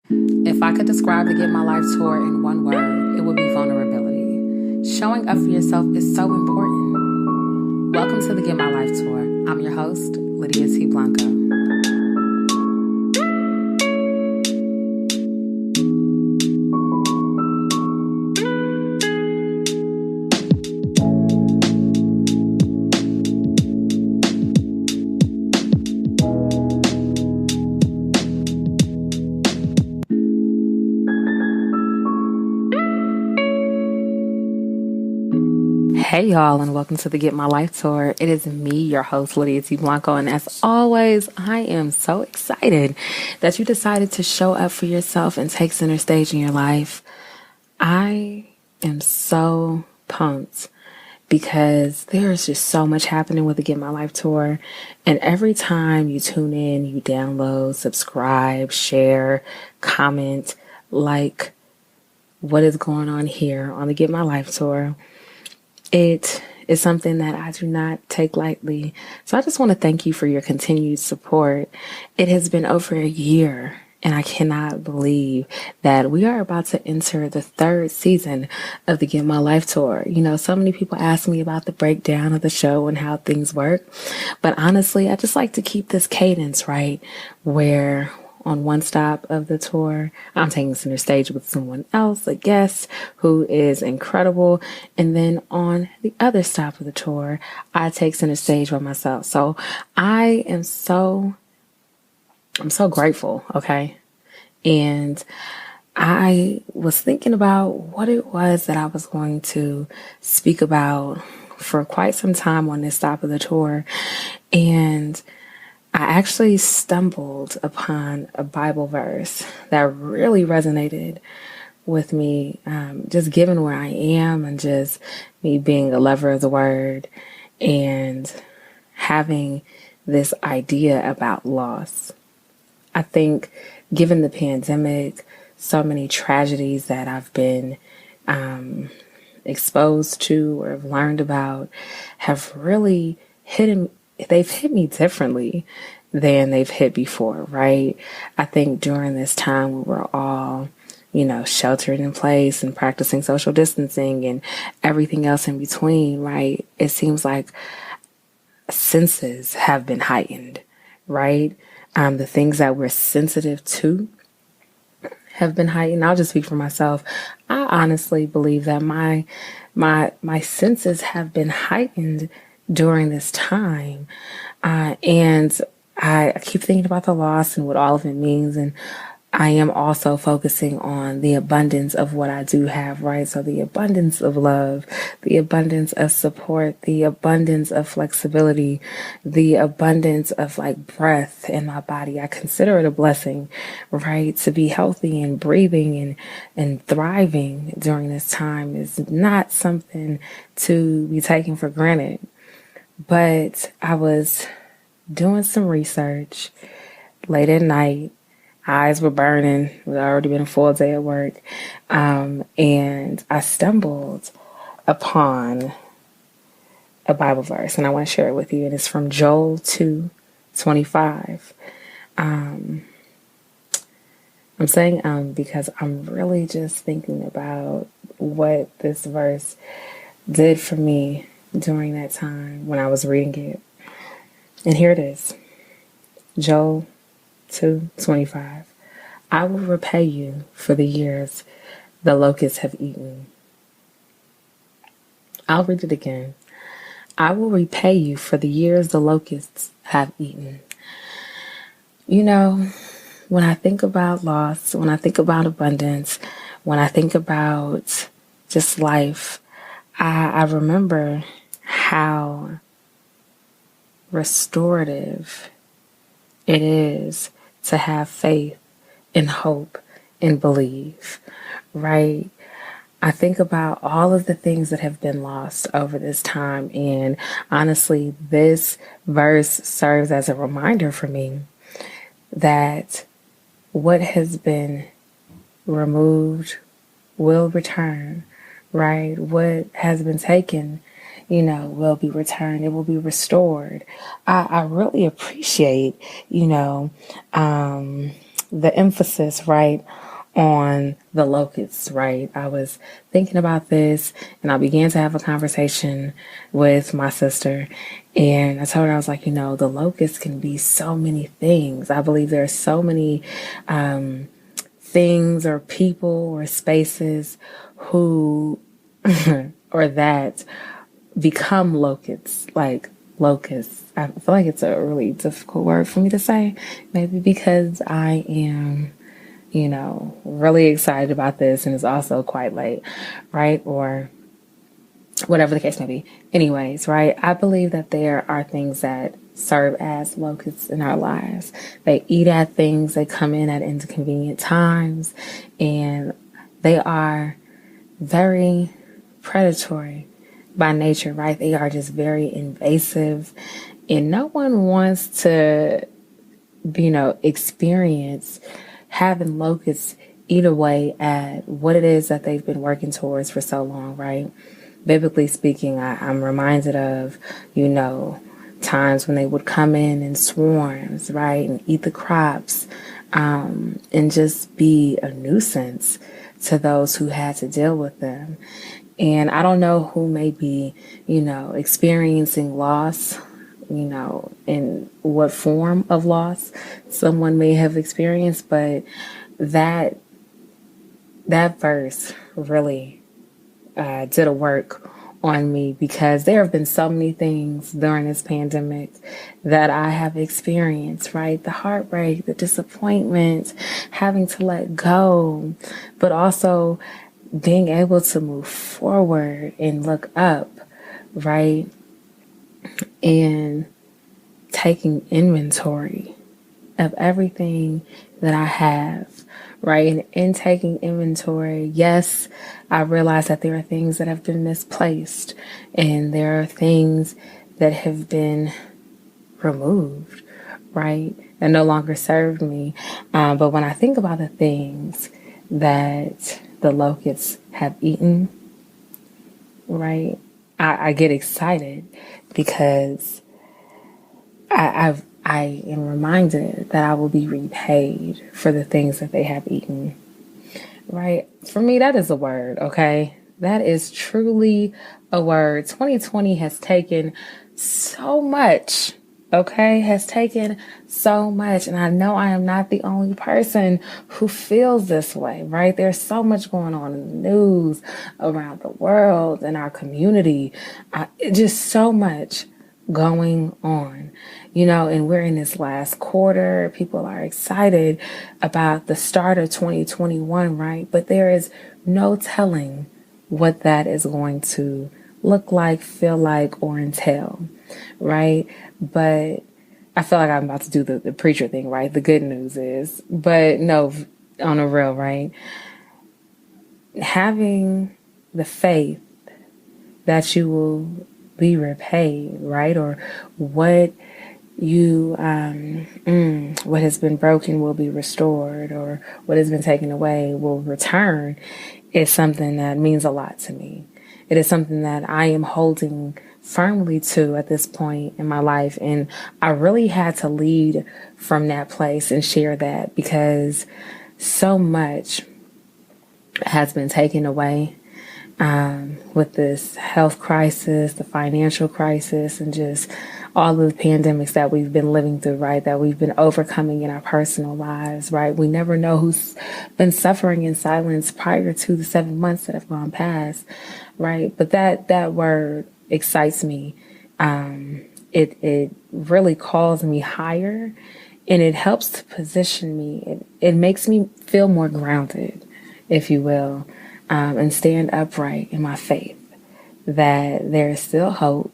If I could describe the Get My Life tour in one word, it would be vulnerability. Showing up for yourself is so important. Welcome to the Get My Life tour. I'm your host, Lydia T. Blanco. Hey y'all, and welcome to the Get My Life tour. It is me, your host, Lydia T. Blanco, and as always, I am so excited that you decided to show up for yourself and take center stage in your life. I am so pumped because there is just so much happening with the Get My Life tour, and every time you tune in, you download, subscribe, share, comment, like what is going on here on the Get My Life tour. It is something that I do not take lightly. So I just want to thank you for your continued support. It has been over a year, and I cannot believe that we are about to enter the third season of the Get My Life tour. You know, so many people ask me about the breakdown of the show and how things work. But honestly, I just like to keep this cadence, right? Where on one stop of the tour, I'm taking center stage with someone else, a guest who is incredible. And then on the other stop of the tour, I take center stage by myself. So I'm so grateful. Okay. And I was thinking about what it was that I was going to speak about for quite some time on this stop of the tour. And I actually stumbled upon a Bible verse that really resonated with me, just given where I am and just me being a lover of the word and having this idea about loss. I think given the pandemic, so many tragedies that I've been exposed to or have learned about have really they've hit me differently than they've hit before, right? I think during this time we were all, sheltered in place and practicing social distancing and everything else in between, right? It seems like senses have been heightened, right? The things that we're sensitive to have been heightened. I'll just speak for myself. I honestly believe that my senses have been heightened during this time. And I keep thinking about the loss and what all of it means. And I am also focusing on the abundance of what I do have, right? So the abundance of love, the abundance of support, the abundance of flexibility, the abundance of breath in my body. I consider it a blessing, right? To be healthy and breathing and thriving during this time is not something to be taken for granted. But I was doing some research late at night. Eyes were burning. It had already been a full day at work. And I stumbled upon a Bible verse, and I want to share it with you. And it's from Joel 2:25. I'm saying because I'm really just thinking about what this verse did for me during that time when I was reading it. And here it is. Joel 2:25. I will repay you for the years the locusts have eaten. I'll read it again. I will repay you for the years the locusts have eaten. When I think about loss, when I think about abundance, when I think about just life, I remember how restorative it is to have faith and hope and believe, right? I think about all of the things that have been lost over this time, and honestly, this verse serves as a reminder for me that what has been removed will return, right? What has been taken, will be returned. It will be restored. I really appreciate, the emphasis, right, on the locusts, right? I was thinking about this and I began to have a conversation with my sister, and I told her, I was like, the locusts can be so many things. I believe there are so many things or people or spaces who or that become locusts, like locusts. I feel like it's a really difficult word for me to say, maybe because I am, really excited about this and it's also quite late, right? Or whatever the case may be. Anyways, right? I believe that there are things that serve as locusts in our lives. They eat at things, they come in at inconvenient times, and they are very predatory by nature, right? They are just very invasive, and no one wants to, experience having locusts eat away at what it is that they've been working towards for so long, right? Biblically speaking, I'm reminded of, times when they would come in swarms, right, and eat the crops, and just be a nuisance to those who had to deal with them. And I don't know who may be, experiencing loss, in what form of loss someone may have experienced, but that verse really did a work on me, because there have been so many things during this pandemic that I have experienced, right? The heartbreak, the disappointment, having to let go, but also being able to move forward and look up, right? And taking inventory of everything that I have, right? And in taking inventory, yes, I realize that there are things that have been misplaced and there are things that have been removed, right? That no longer served me. But when I think about the things that the locusts have eaten, right, I get excited because I am reminded that I will be repaid for the things that they have eaten, right? For me, that is a word, okay? That is truly a word. 2020 has taken so much, okay? Has taken so much. And I know I am not the only person who feels this way, right? There's so much going on in the news, around the world, in our community. Just so much going on, and we're in this last quarter. People are excited about the start of 2021, right? But there is no telling what that is going to look like, feel like, or entail, right? But I feel like I'm about to do the preacher thing, right? The good news is, but no, on a real, right? Having the faith that you will be repaid, right? Or what what has been broken will be restored, or what has been taken away will return, is something that means a lot to me. It is something that I am holding firmly to at this point in my life. And I really had to lead from that place and share that, because so much has been taken away with this health crisis, the financial crisis, and just all of the pandemics that we've been living through, right? That we've been overcoming in our personal lives, right? We never know who's been suffering in silence prior to the 7 months that have gone past, right? But that word excites me. It really calls me higher, and it helps to position me. It makes me feel more grounded, if you will. And stand upright in my faith that there is still hope,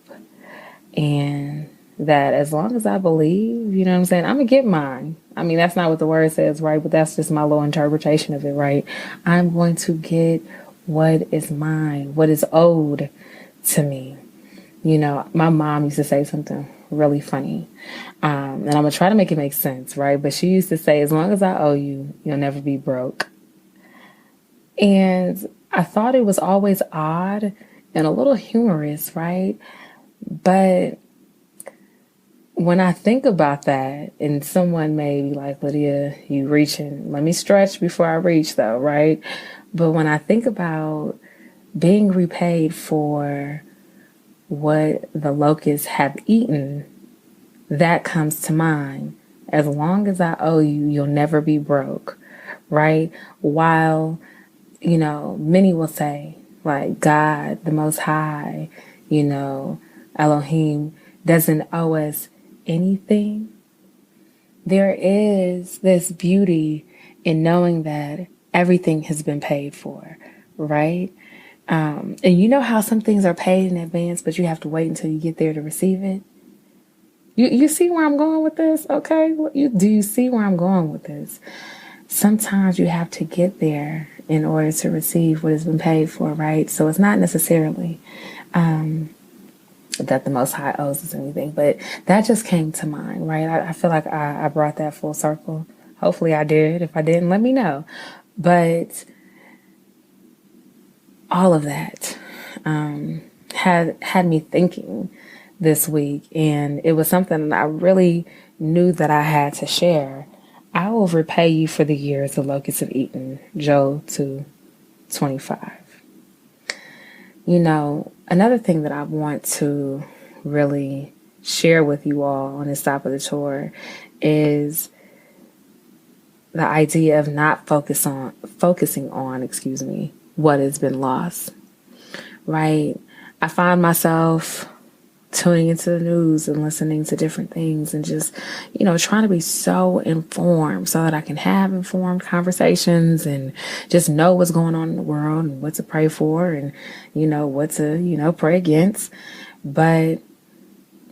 and that as long as I believe, you know what I'm saying, I'm going to get mine. I mean, that's not what the word says, right? But that's just my little interpretation of it, right? I'm going to get what is mine, what is owed to me. My mom used to say something really funny, and I'm going to try to make it make sense, right? But she used to say, as long as I owe you, you'll never be broke. And I thought it was always odd and a little humorous, right? But when I think about that, and someone may be like, Lydia, you reaching, let me stretch before I reach though, right? But when I think about being repaid for what the locusts have eaten, that comes to mind. As long as I owe you, you'll never be broke, right? While, many will say, like, God, the Most High, Elohim doesn't owe us anything. There is this beauty in knowing that everything has been paid for, right? And you know how some things are paid in advance, but you have to wait until you get there to receive it? You see where I'm going with this? Okay. Do you see where I'm going with this? Sometimes you have to get there in order to receive what has been paid for, right? So it's not necessarily that the Most High owes us anything, but that just came to mind, right? I feel like I brought that full circle. Hopefully I did. If I didn't, let me know. But all of that had me thinking this week, and it was something that I really knew that I had to share. I will repay you for the years the locusts have eaten. Joel 2:25. Another thing that I want to really share with you all on this stop of the tour is the idea of not focusing on, what has been lost, right? I find myself tuning into the news and listening to different things and just, trying to be so informed so that I can have informed conversations and just know what's going on in the world and what to pray for and, what to, pray against. But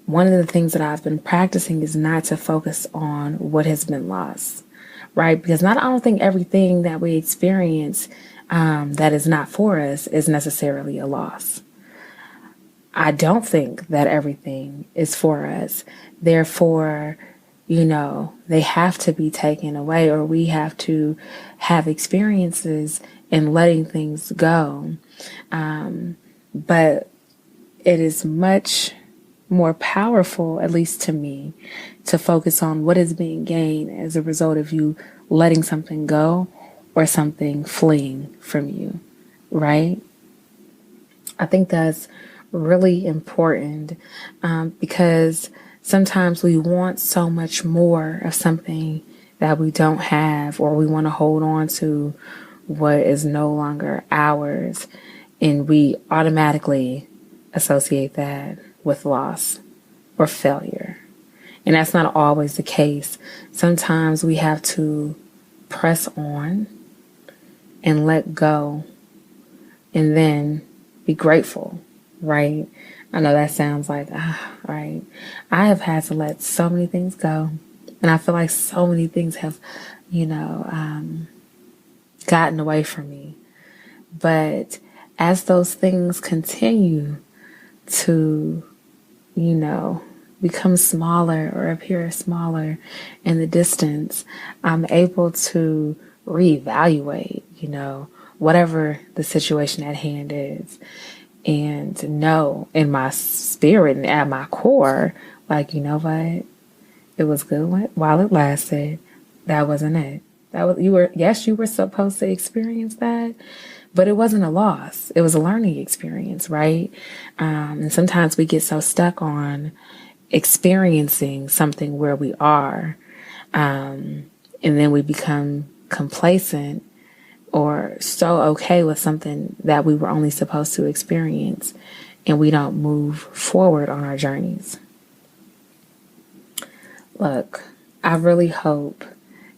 one of the things that I've been practicing is not to focus on what has been lost, right? Because I don't think everything that we experience that is not for us is necessarily a loss. I don't think that everything is for us. Therefore, they have to be taken away, or we have to have experiences in letting things go. But it is much more powerful, at least to me, to focus on what is being gained as a result of you letting something go or something fleeing from you, right? I think that's really important because sometimes we want so much more of something that we don't have, or we want to hold on to what is no longer ours, and we automatically associate that with loss or failure. And that's not always the case. Sometimes we have to press on and let go and then be grateful, right? I know that sounds like, right. I have had to let so many things go. And I feel like so many things have, gotten away from me. But as those things continue to, become smaller or appear smaller in the distance, I'm able to reevaluate, whatever the situation at hand is, and know in my spirit and at my core, like, what? It was good while it lasted. That wasn't it. You were supposed to experience that, but it wasn't a loss. It was a learning experience, right? And sometimes we get so stuck on experiencing something where we are, and then we become complacent or so okay with something that we were only supposed to experience, and we don't move forward on our journeys. Look, I really hope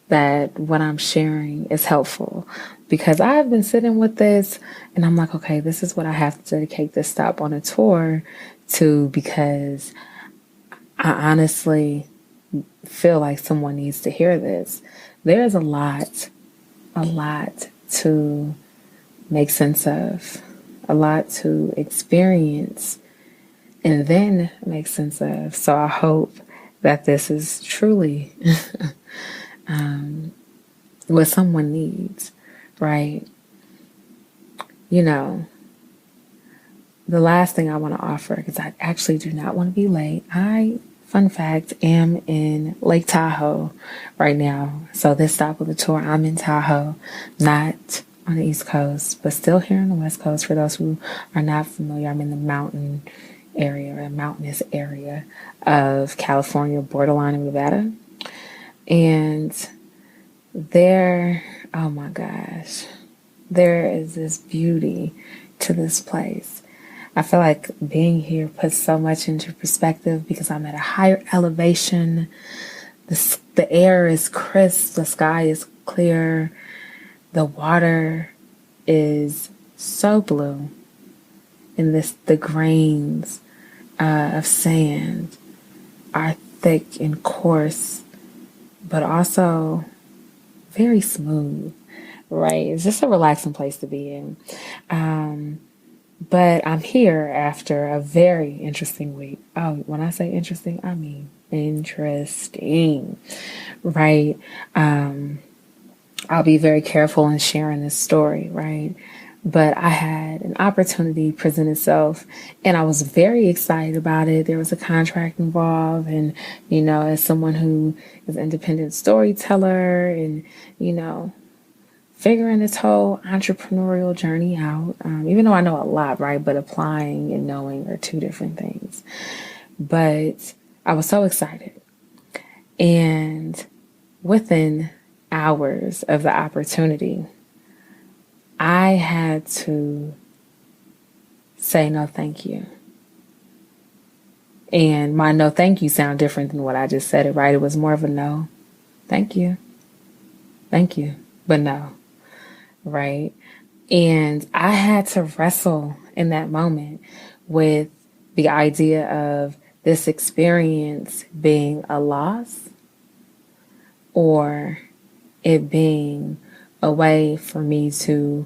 that what I'm sharing is helpful, because I've been sitting with this and I'm like, okay, this is what I have to dedicate this stop on a tour to, because I honestly feel like someone needs to hear this. There's a lot to make sense of, a lot to experience and then make sense of. So I hope that this is truly what someone needs, right? The last thing I want to offer, because I actually do not want to be late. I fun fact, am in Lake Tahoe right now. So this stop of the tour, I'm in Tahoe, not on the East Coast, but still here on the West Coast. For those who are not familiar, I'm in the mountain area or mountainous area of California, borderline of Nevada. And there, oh my gosh, there is this beauty to this place. I feel like being here puts so much into perspective because I'm at a higher elevation. The air is crisp, the sky is clear, the water is so blue, and the grains of sand are thick and coarse, but also very smooth, right? It's just a relaxing place to be in. But I'm here after a very interesting week. Oh, when I say interesting, I mean interesting, right? I'll be very careful in sharing this story, right? But I had an opportunity present itself and I was very excited about it. There was a contract involved, and, as someone who is an independent storyteller and, figuring this whole entrepreneurial journey out, even though I know a lot, right? But applying and knowing are two different things. But I was so excited. And within hours of the opportunity, I had to say no thank you. And my no thank you sound different than what I just said it, right? It was more of a no, thank you, but no, right? And I had to wrestle in that moment with the idea of this experience being a loss or it being a way for me to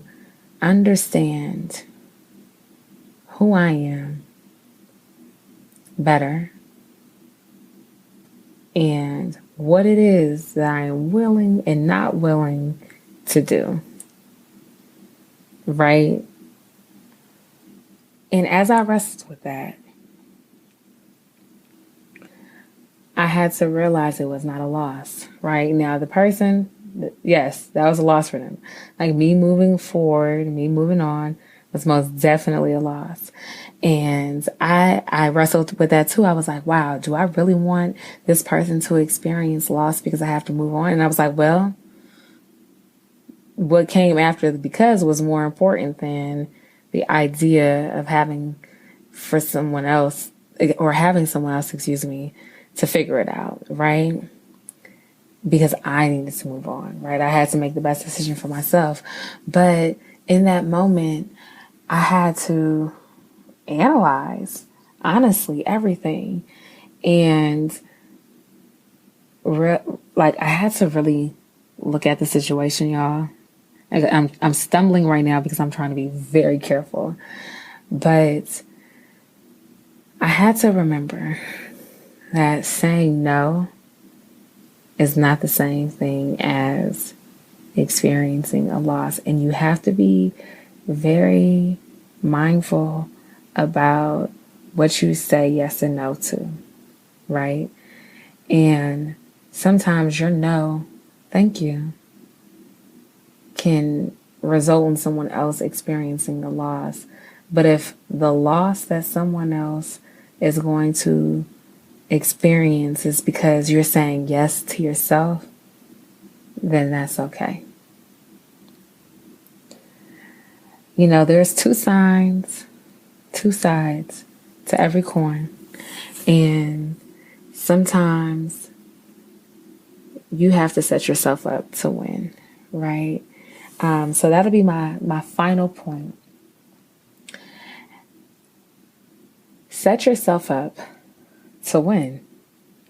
understand who I am better and what it is that I am willing and not willing to do. Right? And as I wrestled with that, I had to realize it was not a loss, right? Now, the person, yes, that was a loss for them. Like me moving forward, me moving on was most definitely a loss. And I wrestled with that too. I was like, wow, do I really want this person to experience loss because I have to move on? And I was like, well, what came after the because was more important than the idea of having someone else, excuse me, to figure it out, right? Because I needed to move on, right? I had to make the best decision for myself. But in that moment, I had to analyze, honestly, everything. And I had to really look at the situation, y'all. I'm stumbling right now because I'm trying to be very careful. But I had to remember that saying no is not the same thing as experiencing a loss. And you have to be very mindful about what you say yes and no to, right? And sometimes your no, thank you, can result in someone else experiencing a loss. But if the loss that someone else is going to experience is because you're saying yes to yourself, then that's okay. There's two sides to every coin. And sometimes you have to set yourself up to win, right? So that'll be my final point. Set yourself up to win,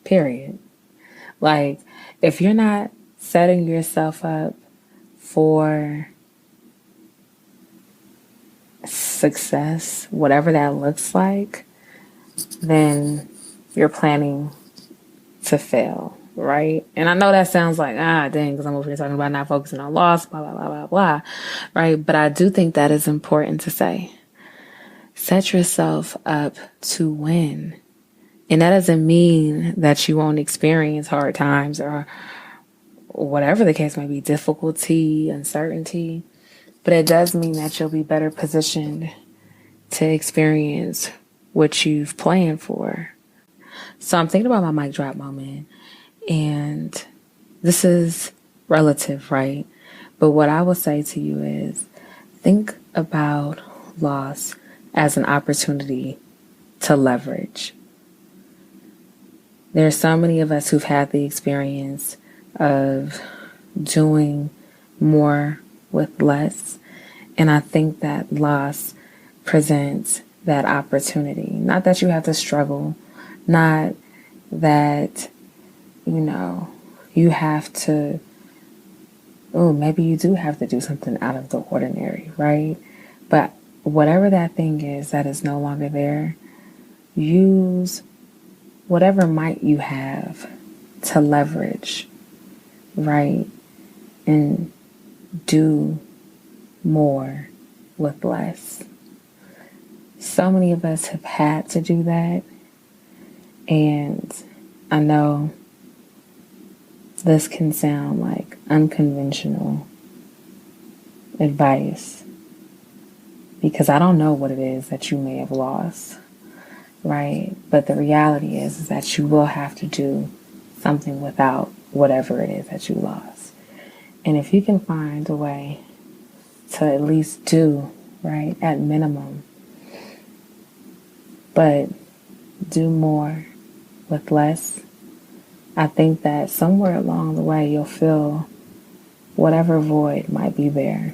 period. Like, if you're not setting yourself up for success, whatever that looks like, then you're planning to fail, right? And I know that sounds like, dang, because I'm over here talking about not focusing on loss, blah, blah, blah, blah, blah, right? But I do think that is important to say. Set yourself up to win. And that doesn't mean that you won't experience hard times or whatever the case may be, difficulty, uncertainty. But it does mean that you'll be better positioned to experience what you've planned for. So I'm thinking about my mic drop moment, and this is relative, right? But what I will say to you is think about loss as an opportunity to leverage. There are so many of us who've had the experience of doing more with less. And I think that loss presents that opportunity. Not that you have to struggle, not that, you have to, maybe you do have to do something out of the ordinary, right? But whatever that thing is that is no longer there, use whatever might you have to leverage, right? And do more with less. So many of us have had to do that. And I know this can sound like unconventional advice because I don't know what it is that you may have lost, right? But the reality is that you will have to do something without whatever it is that you lost. And if you can find a way to at least do, right, at minimum, but do more with less, I think that somewhere along the way you'll fill whatever void might be there.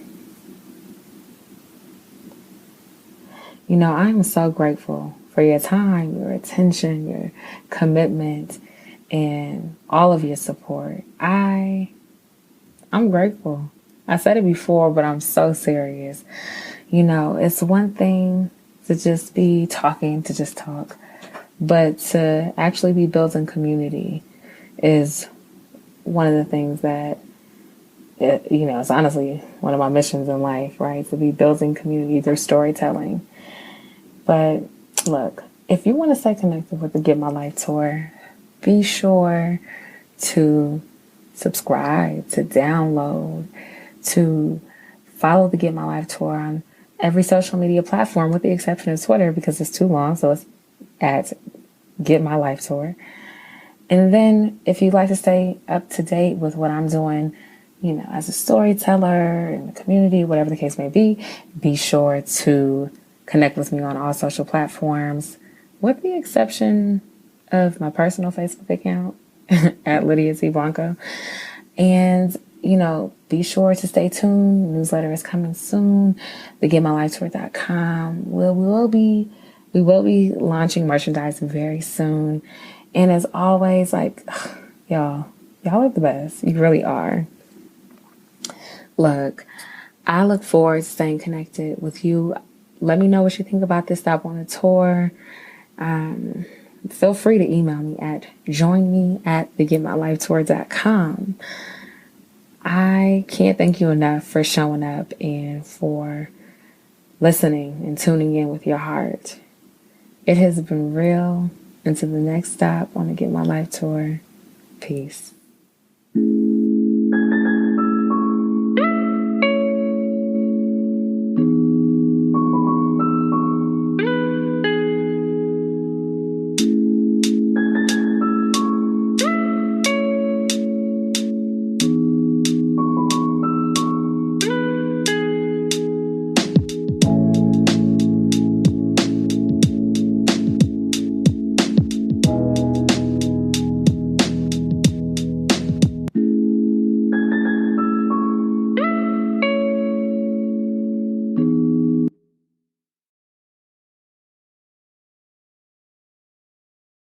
I'm so grateful for your time, your attention, your commitment, and all of your support. I'm grateful. I said it before, but I'm so serious. It's one thing to just be talking, to just talk, but to actually be building community is one of the things that, it's honestly one of my missions in life, right? To be building community through storytelling. But look, if you want to stay connected with the Get My Life Tour, be sure to subscribe, to download, to follow the Get My Life Tour on every social media platform with the exception of Twitter because it's too long. So it's at Get My Life Tour. And then if you'd like to stay up to date with what I'm doing, as a storyteller in the community, whatever the case may be sure to connect with me on all social platforms, with the exception of my personal Facebook account at Lydia T Blanco. And, be sure to stay tuned. Newsletter is coming soon. The GetMyLifeTour.com. We will be launching merchandise very soon. And as always, y'all are the best. You really are. Look, I look forward to staying connected with you. Let me know what you think about this stop on the tour. Feel free to email me at joinme@thegetmylifetour.com. I can't thank you enough for showing up and for listening and tuning in with your heart. It has been real. Until the next stop on the Get My Life Tour, peace.